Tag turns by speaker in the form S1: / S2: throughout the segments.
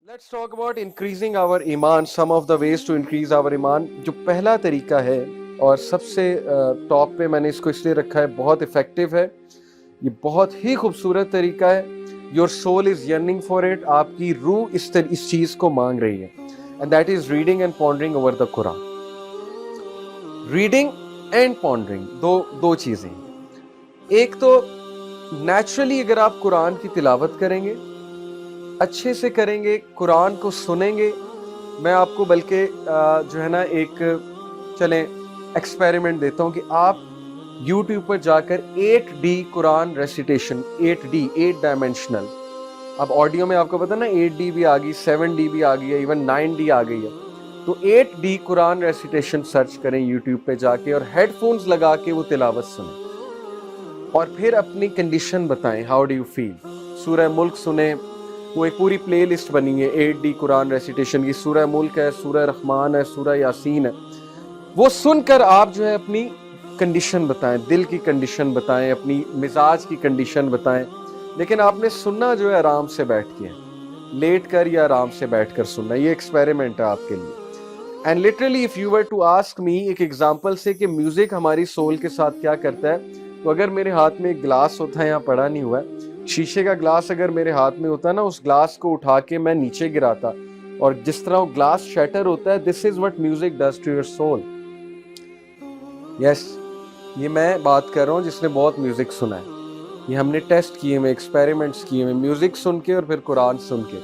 S1: Let's talk about increasing our iman, some of the ways to increase our iman. जो पहला तरीका है और सबसे टॉप पे मैंने इसको इसलिए रखा है, बहुत इफेक्टिव है, ये बहुत ही खूबसूरत तरीका है. Your soul is yearning for it. आपकी रूह इस चीज़ को मांग रही है. And that is reading and pondering over the Quran. Reading and pondering दो चीज़ें. एक तो नेचुरली अगर आप कुरान की तिलावत करेंगे, अच्छे से करेंगे, कुरान को सुनेंगे, मैं आपको बल्कि जो है ना एक चलें एक्सपेरिमेंट देता हूँ कि आप YouTube पर जाकर 8D Quran recitation, 8D 8 dimensional, अब ऑडियो में आपको पता ना 8D भी आ गई, 7D भी आ गई है, इवन 9D आ गई है, तो 8D कुरान रेसिटेशन सर्च करें YouTube पे जाके और हेडफोन्स लगा के वो तिलावत सुनें और फिर अपनी कंडीशन बताएं, हाउ डू यू फील. सूरह मुल्क सुने, वो एक पूरी प्ले लिस्ट बनी है 8D कुरान रेसिटेशन की. सूरह मुल्क है, सूरह रहमान है, सूरह यासीन है. वो सुनकर आप जो है अपनी कंडीशन बताएं, दिल की कंडीशन बताएं, अपनी मिजाज की कंडीशन बताएं. लेकिन आपने सुनना जो है आराम से बैठ के, लेट कर या आराम से बैठ कर सुनना. ये एक्सपेरिमेंट है आपके लिए. And literally if you were to ask me एक एग्जाम्पल से कि म्यूजिक हमारी सोल के साथ क्या करता है, तो अगर मेरे हाथ में एक ग्लास होता है, यहाँ पड़ा नहीं हुआ है, शीशे का ग्लास अगर मेरे हाथ में होता है ना, उस ग्लास को उठा के मैं नीचे गिराता और जिस तरह वो ग्लास शैटर होता है, this is what music does to your soul. Yes, ये मैं बात कर रहा हूँ जिसने बहुत म्यूजिक सुना है. ये हमने टेस्ट किए हुए, एक्सपेरिमेंट्स किए हुए, म्यूजिक सुन के और फिर कुरान सुन के.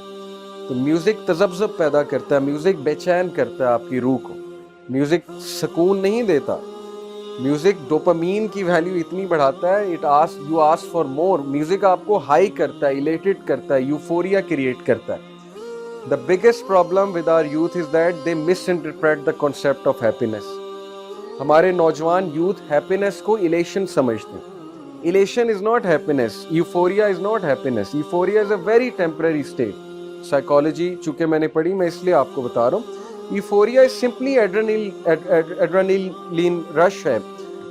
S1: तो म्यूजिक तजब्जुब पैदा करता है, म्यूजिक बेचैन करता है आपकी रूह को, म्यूजिक सुकून नहीं देता. म्यूजिक डोपामीन की वैल्यू इतनी बढ़ाता है, you ask for more. Music आपको हाई करता है, इलेटेड करता है, यूफोरिया क्रिएट करता है. The biggest problem with our youth is that they misinterpret the concept of happiness. हमारे नौजवान यूथ हैप्पीनेस को इलेशन समझते हैं. Elation is not happiness, euphoria is not happiness. Euphoria is a very temporary state. Psychology चूंकि मैंने पढ़ी, मैं इसलिए आपको बता रहा हूँ. Euphoria is simply adrenaline rush है.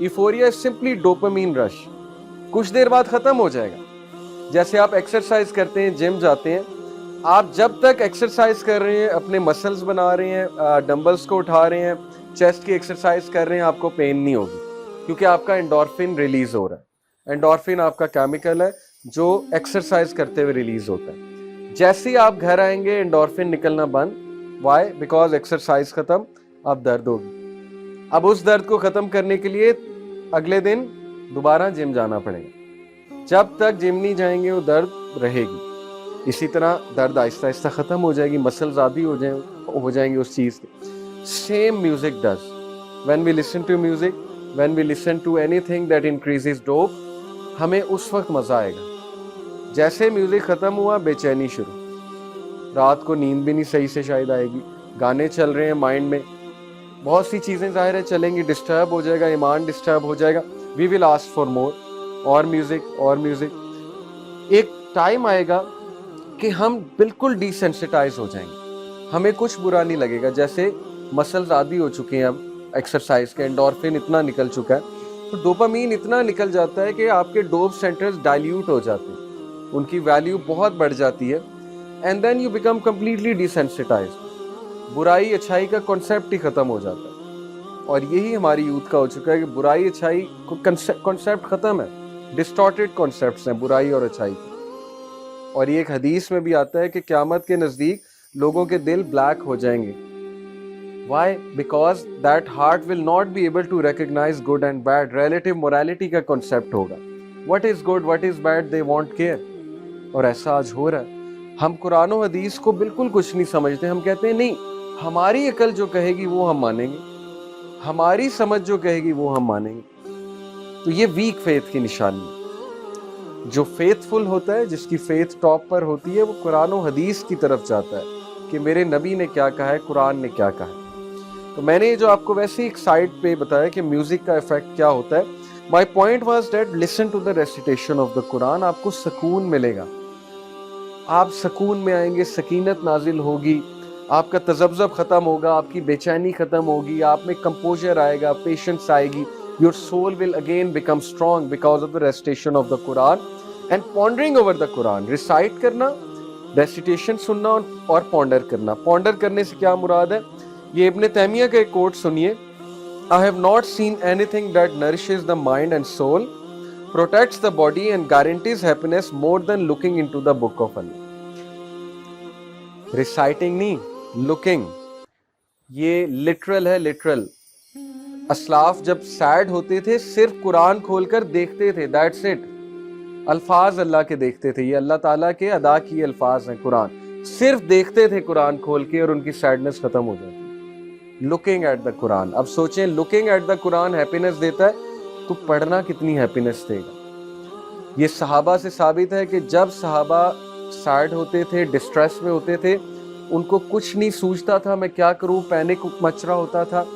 S1: Euphoria is simply dopamine rush. कुछ देर बाद खत्म हो जाएगा. जैसे आप एक्सरसाइज करते हैं, जिम जाते हैं, आप जब तक एक्सरसाइज कर रहे हैं, अपने मसल्स बना रहे हैं, डंबल्स को उठा रहे हैं, चेस्ट की एक्सरसाइज कर रहे हैं, आपको पेन नहीं होगी, क्योंकि आपका एंडोर्फिन रिलीज हो रहा है. एंडोर्फिन आपका केमिकल है जो एक्सरसाइज करते हुए रिलीज होता है. जैसे ही आप घर आएंगे, एंडोर्फिन निकलना बंद. वाई? बिकॉज एक्सरसाइज खत्म, अब दर्द होगी. अब उस दर्द को खत्म करने के लिए अगले दिन दोबारा जिम जाना पड़ेगा. जब तक जिम नहीं जाएंगे वो दर्द रहेगी. इसी तरह दर्द आहिस्ता आहिस्ता खत्म हो जाएगी, मसल्स आदी हो जाएंगे उस चीज के. Same music does. When we listen to music, when we listen to anything that increases dope, हमें उस वक्त मजा आएगा. जैसे म्यूजिक खत्म हुआ, बेचैनी शुरू. रात को नींद भी नहीं सही से शायद आएगी. गाने चल रहे हैं माइंड में, बहुत सी चीजें जाहिर है चलेंगी, डिस्टर्ब हो जाएगा, ईमान डिस्टर्ब हो जाएगा. We will ask for more, और म्यूजिक और म्यूजिक. एक टाइम आएगा कि हम बिल्कुल डिसेंसिटाइज हो जाएंगे, हमें कुछ बुरा नहीं लगेगा. जैसे मसल्स आदी हो चुके हैं अब एक्सरसाइज के, एंडोर्फिन इतना निकल चुका है, तो डोपामीन इतना निकल जाता है कि आपके डोप सेंटर्स डाइल्यूट हो जाते हैं, उनकी वैल्यू बहुत बढ़ जाती है. And then you become completely desensitised. बुराई अच्छाई का कॉन्सेप्ट ही खत्म हो जाता है. और यही हमारी यूथ का हो चुका है कि बुराई अच्छाई कॉन्सेप्ट खत्म है. डिस्टॉर्टेड कॉन्सेप्ट्स हैं बुराई और अच्छाई के. और ये एक हदीस में भी आता है कि क़यामत के नज़दीक लोगों के दिल ब्लैक हो जाएंगे. Why? Because that heart will not be able to recognize good and bad. Relative morality का concept होगा. What is good, what is bad, they won't care. और ऐसा आज हो रहा है. हम कुरान और हदीस को बिल्कुल कुछ नहीं समझते. हम कहते हैं नहीं, हमारी अकल जो कहेगी वो हम मानेंगे, हमारी समझ जो कहेगी वो हम मानेंगे. तो ये वीक फेथ की निशानी है. जो फेथफुल होता है, जिसकी फेथ टॉप पर होती है, वो कुरान और हदीस की तरफ जाता है कि मेरे नबी ने क्या कहा है, कुरान ने क्या कहा है. तो मैंने जो आपको वैसे एक साइड पे बताया कि म्यूजिक का इफेक्ट क्या होता है. My point was that listen to the recitation of the Quran. आपको सुकून मिलेगा, आप सुकून में आएंगे, सकीनत नाजिल होगी, आपका तजब्जुब खत्म होगा, आपकी बेचैनी खत्म होगी, आप में कंपोजर आएगा, पेशेंस आएगी. Your soul will again become strong because of the recitation of the Quran and pondering over the Quran. Recite करना रेसिटेशन सुनना और पॉन्डर करना। पॉन्डर करने से क्या मुराद है, ये इब्न तैमिया का एक कोट सुनिए, I have not seen anything that nourishes the mind and soul, protects the body and guarantees happiness more than looking into the book of Allah. Reciting नहीं, looking, ये literal है, literal. असलाफ जब सैड होते थे सिर्फ कुरान खोलकर देखते थे, that's it. अल्फाज अल्लाह के देखते थे, ये अल्लाह ताला के अदा किए अल्फाज हैं कुरान, सिर्फ देखते थे कुरान खोल के और उनकी सैडनेस खत्म हो जाती। Looking at the Quran. अब सोचें, looking at the Quran happiness देता है तो पढ़ना कितनी हैप्पीनेस देगा। ये सहाबा से साबित है कि जब सहाबा सैड होते थे, डिस्ट्रेस में होते थे, उनको कुछ नहीं सूझता था, मैं क्या करूं, पैनिक मच रहा होता था,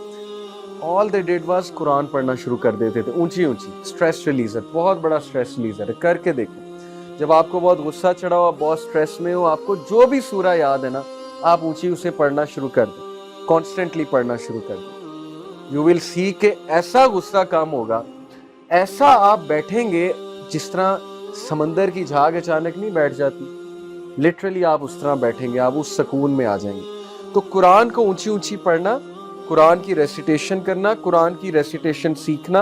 S1: all they did was Quran पढ़ना शुरू कर देते थे। ऊंची ऊंची स्ट्रेस रिलीजर, बहुत बड़ा स्ट्रेस रिलीजर है, करके देखो। जब आपको बहुत गुस्सा चढ़ा हो, आप बहुत स्ट्रेस में हो, आपको जो भी सूरा याद है ना, आप ऊंची उसे पढ़ना शुरू कर दो, कॉन्स्टेंटली पढ़ना शुरू कर दो। यू विल सी कि ऐसा गुस्सा कम होगा, ऐसा आप बैठेंगे जिस तरह समंदर की झाग अचानक नहीं बैठ जाती, लिटरली आप उस तरह बैठेंगे, आप उस सुकून में आ जाएंगे। तो कुरान को ऊंची ऊंची पढ़ना, कुरान की रेसिटेशन करना, कुरान की रेसिटेशन सीखना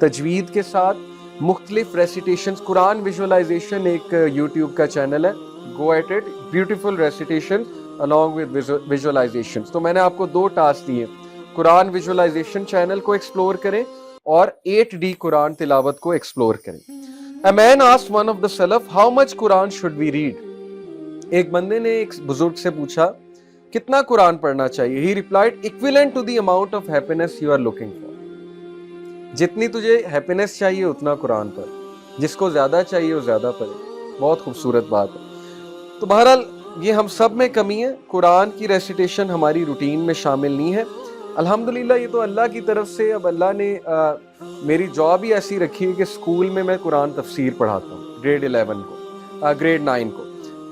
S1: तजवीद के साथ, मुख्तलिफ रेसिटेशन, कुरान विजुअलाइजेशन एक यूट्यूब का चैनल है, go at it, beautiful recitation along with visualisation. तो मैंने आपको 2 टास्क दिए, कुरान विजुअलाइजेशन चैनल को एक्सप्लोर करें और 8D कुरान तिलावत को एक्सप्लोर करें। A man asked one of the Salaf, how much Quran should we read? एक बंदे ने एक बुजुर्ग से पूछा, कितना कुरान पढ़ना चाहिए? He replied, equivalent to the amount of happiness you are looking for. जितनी तुझे हैप्पीनेस चाहिए उतना कुरान पढ़, जिसको ज्यादा चाहिए वो ज्यादा पढ़े। बहुत खूबसूरत बात है। तो बहरहाल ये हम सब में कमी है, कुरान की रेसिटेशन हमारी रूटीन में शामिल नहीं है। अल्हम्दुलिल्लाह ये तो अल्लाह की तरफ से, अब अल्लाह ने मेरी जॉब ही ऐसी रखी है कि स्कूल में मैं कुरान तफसीर पढ़ाता हूँ, ग्रेड 11 को, ग्रेड 9 को,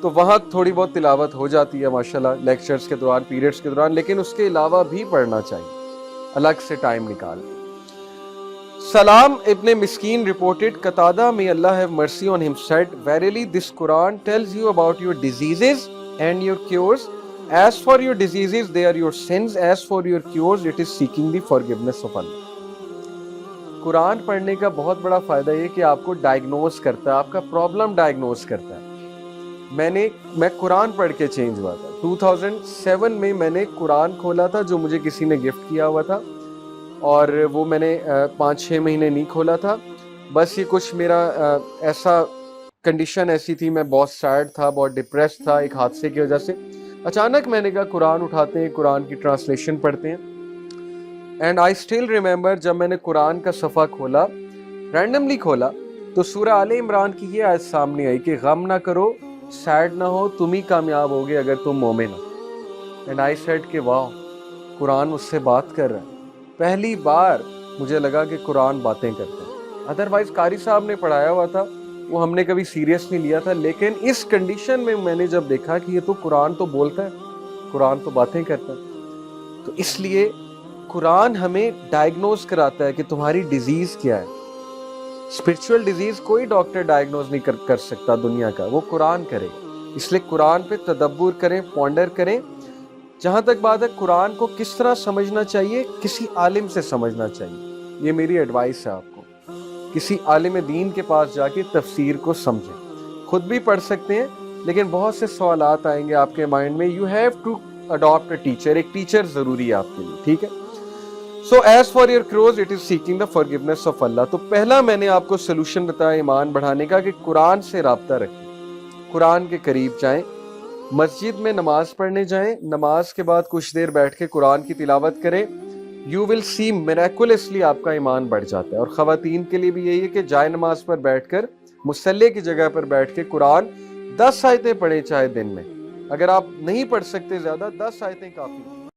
S1: तो वहाँ थोड़ी बहुत तिलावत हो जाती है माशाल्लाह, लेक्चर्स के दौरान, पीरियड्स के दौरान, लेकिन उसके अलावा भी पढ़ना चाहिए, अलग से टाइम निकाल। सलाम इब्न मिस्कीन reported, Qatada may Allah have mercy on him said, verily this Quran tells you about your diseases and your cures. As for your diseases, they are your sins. As for your cures, it is seeking the forgiveness of Allah. Quran पढ़ने का बहुत बड़ा फायदा ये कि आपको diagnose करता है, आपका प्रॉब्लम डायग्नोज करता है। मैं कुरान पढ़ के चेंज हुआ था। 2007 में मैंने कुरान खोला था जो मुझे किसी ने गिफ्ट किया हुआ था, और वो मैंने 5-6 महीने नहीं खोला था। बस ये कुछ मेरा ऐसा कंडीशन ऐसी थी, मैं बहुत सैड था, बहुत डिप्रेस था एक हादसे की वजह से। अचानक मैंने कहा कुरान उठाते हैं, कुरान की ट्रांसलेशन पढ़ते हैं। एंड आई स्टिल रिमेंबर जब मैंने कुरान का सफ़ा खोला, रैंडमली खोला, तो सूरह आले इमरान की ये आयत सामने आई कि गम ना करो, सैड ना हो, तुम ही कामयाब होगे अगर तुम मोमिन हो। एंड आई सेड कि वाह, कुरान मुझसे बात कर रहा है। पहली बार मुझे लगा कि कुरान बातें करता है। अदरवाइज कारी साहब ने पढ़ाया हुआ था, वो हमने कभी सीरियस नहीं लिया था, लेकिन इस कंडीशन में मैंने जब देखा कि ये तो कुरान तो बोलता है, कुरान तो बातें करता है, तो इसलिए कुरान हमें डायग्नोज कराता है कि तुम्हारी डिजीज क्या है। स्पिरिचुअल डिजीज कोई डॉक्टर डायग्नोज नहीं कर सकता दुनिया का, वो कुरान करे। इसलिए कुरान पे तदब्बुर करें, पॉन्डर करें। जहां तक बात है कुरान को किस तरह समझना चाहिए, किसी आलिम से समझना चाहिए, ये मेरी एडवाइस है आपको। किसी आलिम दीन के पास जाके तफसीर को समझें। खुद भी पढ़ सकते हैं, लेकिन बहुत से सवालात आएंगे आपके माइंड में, you have to adopt a teacher, एक टीचर जरूरी है आपके लिए, ठीक है। So as for your crows it is seeking the forgiveness of Allah. तो पहला मैंने आपको सोल्यूशन बताया ईमान बढ़ाने का कि कुरान से राब्ता रखें, कुरान के करीब जाएं, मस्जिद में नमाज पढ़ने जाएं, नमाज के बाद कुछ देर बैठ के कुरान की तिलावत करें। यू विल सी मिरेकुलसली आपका ईमान बढ़ जाता है। और ख़वातीन के लिए भी यही है कि जाए नमाज पर बैठकर, मुसल्ले की जगह पर बैठ के कुरान 10 आयतें पढ़ें चाहे दिन में। अगर आप नहीं पढ़ सकते ज़्यादा, 10 आयतें काफ़ी।